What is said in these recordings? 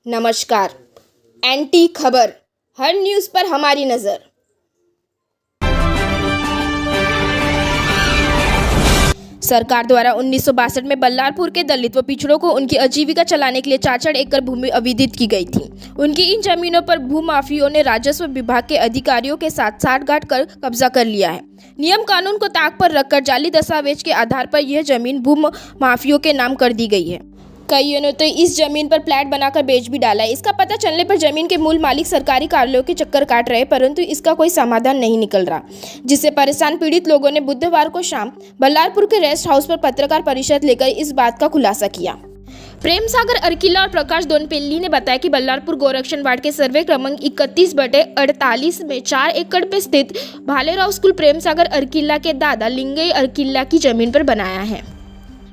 नमस्कार। एनटी खबर, हर न्यूज़ पर हमारी नज़र। सरकार द्वारा 1962 में बल्लारपुर के दलित व पिछड़ों को उनकी आजीविका चलाने के लिए 4 एकड़ भूमि अधिग्रहित की गई थी। उनकी इन जमीनों पर भूमाफियों ने राजस्व विभाग के अधिकारियों के साथ साठगांठ कर कब्जा कर लिया है। नियम कानून को ताक पर रखकर जाली दस्तावेज के आधार पर यह जमीन भूमाफियों के नाम कर दी गई है। कईयों ने तो इस जमीन पर फ्लैट बनाकर बेच भी डाला है। इसका पता चलने पर जमीन के मूल मालिक सरकारी कार्यालयों के चक्कर काट रहे, परंतु इसका कोई समाधान नहीं निकल रहा, जिससे परेशान पीड़ित लोगों ने बुधवार को शाम बल्लारपुर के रेस्ट हाउस पर पत्रकार परिषद लेकर इस बात का खुलासा किया। प्रेम सागर अरकिल्ला और प्रकाश दोनपेल्ली ने बताया कि बल्लारपुर गोरक्षण वार्ड के सर्वे क्रमांक 31/48 में 4 एकड़ पर स्थित भालेराव स्कूल प्रेम सागर अरकिल्ला के दादा लिंगई अरकिल्ला की जमीन पर बनाया है।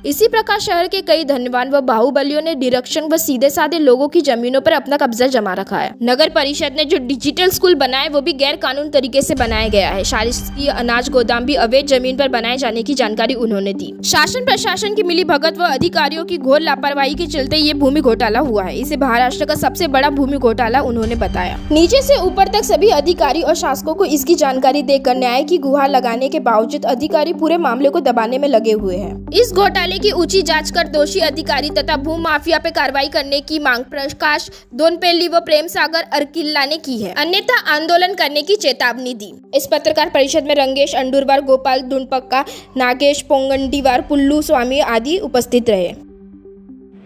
इसी प्रकार शहर के कई धनवान व बाहुबलियों ने निरीक्षण व सीधे साधे लोगों की जमीनों पर अपना कब्जा जमा रखा है। नगर परिषद ने जो डिजिटल स्कूल बनाए वो भी गैर कानूनी तरीके से बनाया गया है। शासकीय अनाज गोदाम भी अवैध जमीन पर बनाए जाने की जानकारी उन्होंने दी। शासन प्रशासन की मिली भगत व अधिकारियों की घोर लापरवाही के चलते ये भूमि घोटाला हुआ है। इसे महाराष्ट्र का सबसे बड़ा भूमि घोटाला उन्होंने बताया। नीचे से ऊपर तक सभी अधिकारी और शासकों को इसकी जानकारी देकर न्याय की गुहार लगाने के बावजूद अधिकारी पूरे मामले को दबाने में लगे हुए हैं। इस घोटाले की ऊंची जांच कर दोषी अधिकारी तथा भू माफिया पे कार्रवाई करने की मांग प्रकाश दोनपेल्ली व प्रेम सागर अरकिल्ला ने की है, अन्यथा आंदोलन करने की चेतावनी दी। इस पत्रकार परिषद में रंगेश अंडुरवार, गोपाल दुनपक्का, नागेश पोंगंडीवार, पुल्लू स्वामी आदि उपस्थित रहे।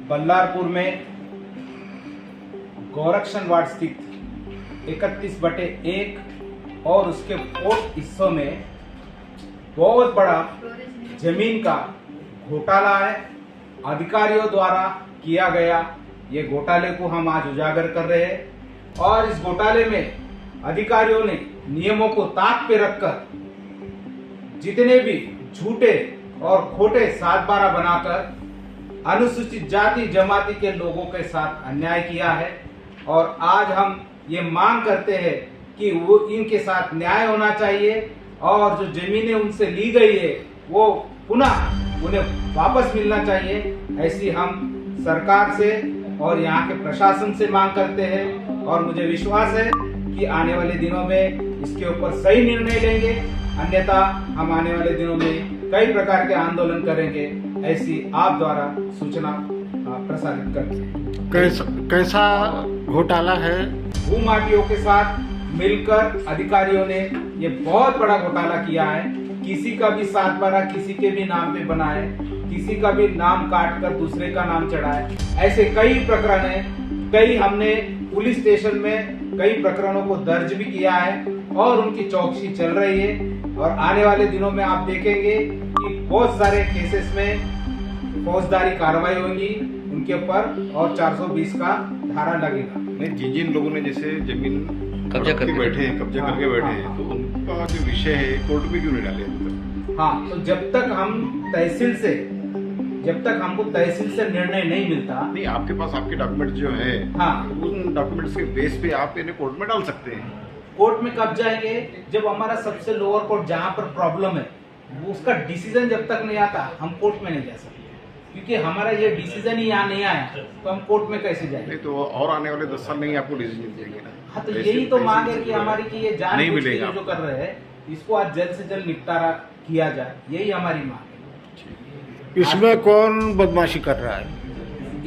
बल्लारपुर में गोरक्षण वार्ड स्थित 31/1 और उसके पोर्ट हिस्सों में बहुत बड़ा जमीन का घोटाला है। अधिकारियों द्वारा किया गया ये घोटाले को हम आज उजागर कर रहे हैं और इस घोटाले में अधिकारियों ने नियमों को ताक पे रखकर जितने भी झूठे और खोटे 7/12 बनाकर अनुसूचित जाति जमाती के लोगों के साथ अन्याय किया है। और आज हम ये मांग करते हैं कि वो इनके साथ न्याय होना चाहिए और जो जमीनें उनसे ली गई है वो पुनः उन्हें वापस मिलना चाहिए। ऐसी हम सरकार से और यहाँ के प्रशासन से मांग करते हैं और मुझे विश्वास है कि आने वाले दिनों में इसके ऊपर सही निर्णय लेंगे, अन्यथा हम आने वाले दिनों में कई प्रकार के आंदोलन करेंगे। ऐसी आप द्वारा सूचना प्रसारित करते। कैसा घोटाला है? भूमाफियों के साथ मिलकर अधिकारियों ने ये बहुत बड़ा घोटाला किया है। किसी का भी 7/12 किसी के भी नाम पे बनाए, किसी का भी नाम काट कर दूसरे का नाम चढ़ाए, ऐसे कई प्रकरण हैं। कई हमने पुलिस स्टेशन में कई प्रकरणों को दर्ज भी किया है और उनकी चौकसी चल रही है। और आने वाले दिनों में आप देखेंगे कि बहुत सारे केसेस में फौजदारी कार्रवाई होगी उनके ऊपर और 420 का धारा लगेगा। जिन लोगों ने जैसे जमीन कब्जा करके बैठे हैं तो उनका जो विषय है कोर्ट में क्यों नहीं डाले? हाँ, तो जब तक हमको तहसील से निर्णय नहीं मिलता, नहीं, आपके पास आपके डॉक्यूमेंट जो है, हाँ, उन डॉक्यूमेंट्स के बेस पे आप इन्हें कोर्ट में डाल सकते हैं। कोर्ट में कब जाएंगे? जब हमारा सबसे लोअर कोर्ट जहाँ पर प्रॉब्लम है उसका डिसीजन जब तक नहीं आता हम कोर्ट में नहीं जा सकते, क्योंकि हमारा ये डिसीजन ही यहाँ नहीं आया तो हम कोर्ट में कैसे जाएंगे? नहीं तो और आने वाले 10 साल नहीं आपको डिसीजन देंगे ना। हाँ, तो यही तो मांग है कि हमारी कि ये जान नहीं मिलेगा जो कर रहे हैं इसको आज जल्द से जल्द निपटारा किया जाए, यही हमारी मांग है। इसमें कौन बदमाशी कर रहा है?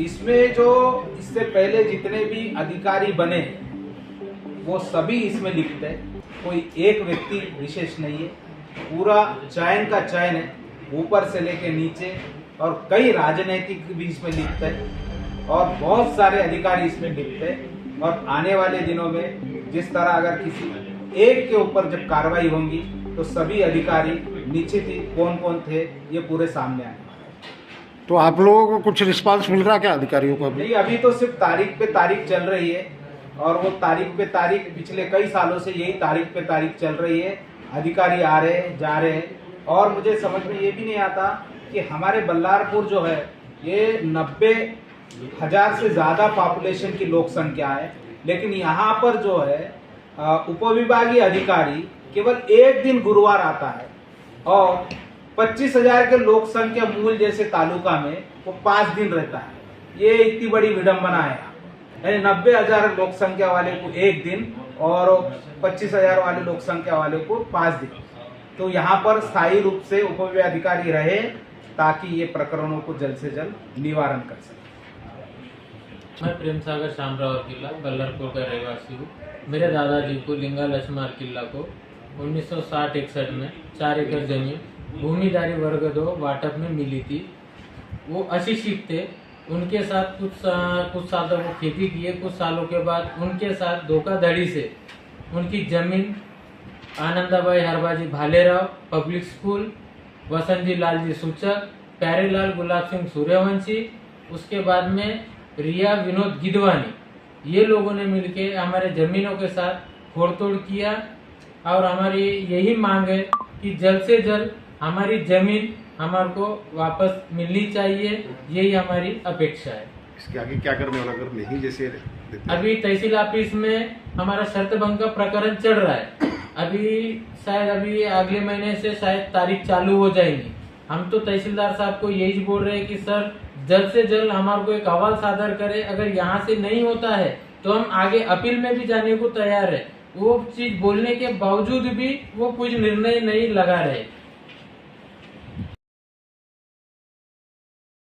इसमें जो इससे पहले जितने भी अधिकारी बने वो सभी इसमें लिप्त है, कोई एक व्यक्ति विशेष नहीं है। पूरा चयन का चयन है, ऊपर से लेके नीचे, और कई राजनीतिक भी इसमें लिप्त है और बहुत सारे अधिकारी इसमें लिप्त है। और आने वाले दिनों में जिस तरह अगर किसी एक के ऊपर जब कार्रवाई होंगी तो सभी अधिकारी नीचे थी कौन कौन थे ये पूरे सामने आए। तो आप लोगों को कुछ रिस्पांस मिल रहा क्या अधिकारियों को? नहीं, अभी तो सिर्फ तारीख पे तारीख चल रही है और वो तारीख पे तारीख पिछले कई सालों से यही तारीख पे तारीख चल रही है। अधिकारी आ रहे हैं, जा रहे हैं और मुझे समझ में ये भी नहीं आता कि हमारे बल्लारपुर जो है ये 90,000 से ज्यादा पॉपुलेशन की लोक संख्या है, लेकिन यहाँ पर जो है उपविभागीय अधिकारी केवल एक दिन गुरुवार आता है और 25,000 के लोक संख्या मूल जैसे तालुका में वो 5 दिन रहता है। ये इतनी बड़ी विडंबना है। यानी 90,000 लोक संख्या वाले को 1 दिन और 25,000 वाले लोक संख्या वाले को 5 दिन। तो यहाँ पर स्थायी रूप से उपविभागाधिकारी रहे ताकि ये प्रकरणों को जल्द से जल्द निवारण कर सके। मैं प्रेम सागर शामराव किला बल्लरपुर का रहवासी हूँ। मेरे दादाजी को लिंगा लक्ष्मण किला को 1960-61 में 4 एकड़ जमीन भूमिदारी वर्ग 2 वाटप में मिली थी। वो अशिक्षित थे, उनके साथ कुछ साल तक वो खेती किए। कुछ सालों के बाद उनके साथ धोखाधड़ी से उनकी जमीन आनंदाबाई हरबाजी भालेराव पब्लिक स्कूल, वसंत जी लाल जी सूचक, प्यारेलाल गुलाब सिंह सूर्यवंशी, उसके बाद में रिया विनोद गिदवानी, ये लोगों ने मिलके हमारे जमीनों के साथ फोड़तोड़ किया। और हमारी यही मांग है कि जल्द से जल्द हमारी जमीन हमारे को वापस मिलनी चाहिए, यही हमारी अपेक्षा है। इसके आगे क्या करने वाला अगर नहीं जैसे देते हैं? अभी तहसील ऑफिस में हमारा शर्त भंग का प्रकरण चल रहा है। अभी अगले महीने से शायद तारीख चालू हो जाएगी। हम तो तहसीलदार साहब को यही बोल रहे हैं कि सर जल्द से जल्द हमारे को एक अहवाल सादर करें। अगर यहाँ से नहीं होता है तो हम आगे अपील में भी जाने को तैयार है। वो चीज बोलने के बावजूद भी वो कुछ निर्णय नहीं लगा रहे।